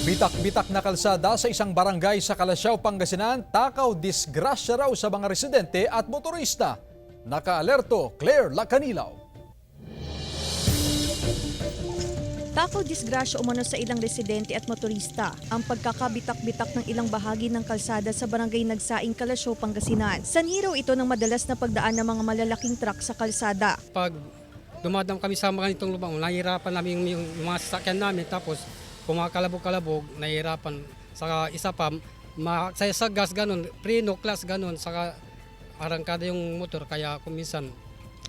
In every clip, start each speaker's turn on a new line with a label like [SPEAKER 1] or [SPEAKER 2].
[SPEAKER 1] Bitak-bitak na kalsada sa isang barangay sa Calasiao, Pangasinan, takaw disgrasya raw sa mga residente at motorista. Naka-alerto, Claire Lacanilaw.
[SPEAKER 2] Takaw disgrasya umano sa ilang residente at motorista ang pagkakabitak-bitak ng ilang bahagi ng kalsada sa barangay Nagsaing, Calasiao, Pangasinan. Sanhiro ito ng madalas na pagdaan ng mga malalaking truck sa kalsada.
[SPEAKER 3] Pag dumadam kami sa mga itong lubang, nahihirapan namin yung mga sasakyan namin, tapos kumakalabog-kalabog, nahihirapan. Saka isa pa, sa gas ganun, preno, class ganun, saka arangkada yung motor, kaya kuminsan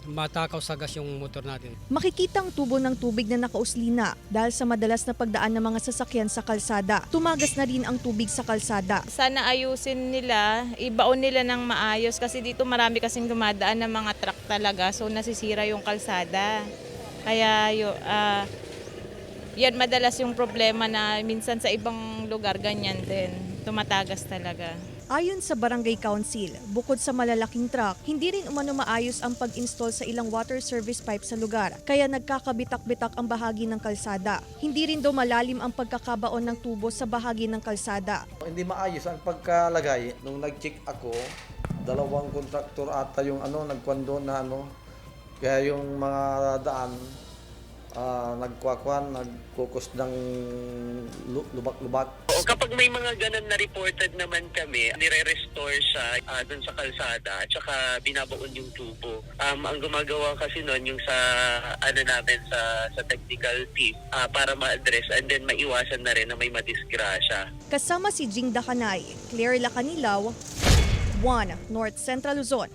[SPEAKER 3] matakaw sa gas yung motor natin.
[SPEAKER 2] Makikita ang tubo ng tubig na nakauslina dahil sa madalas na pagdaan ng mga sasakyan sa kalsada. Tumagas na rin ang tubig sa kalsada.
[SPEAKER 4] Sana ayusin nila, ibaon nila ng maayos kasi dito marami kasing dumadaan ng mga truck talaga, so nasisira yung kalsada. Kaya yan madalas yung problema na minsan sa ibang lugar ganyan din, tumatagas talaga.
[SPEAKER 2] Ayon sa Barangay Council, bukod sa malalaking truck, hindi rin umano maayos ang pag-install sa ilang water service pipe sa lugar, kaya nagkakabitak-bitak ang bahagi ng kalsada. Hindi rin daw malalim ang pagkakabaon ng tubo sa bahagi ng kalsada.
[SPEAKER 5] Hindi maayos ang pagkalagay. Nung nag-check ako, dalawang kontraktor ata yung nagkwando na kaya yung mga daan nagkukos ng lubak-lubak.
[SPEAKER 6] O kapag may mga ganun na reported naman kami, nire-restore siya doon sa kalsada at saka binabaon yung tubo. Ang gumagawa kasi noon yung sa namin sa technical team para ma-address and then maiwasan na rin na may madisgrasya.
[SPEAKER 2] Kasama si Jing Dakanay, Claire Lacanilaw, 1 North Central Luzon.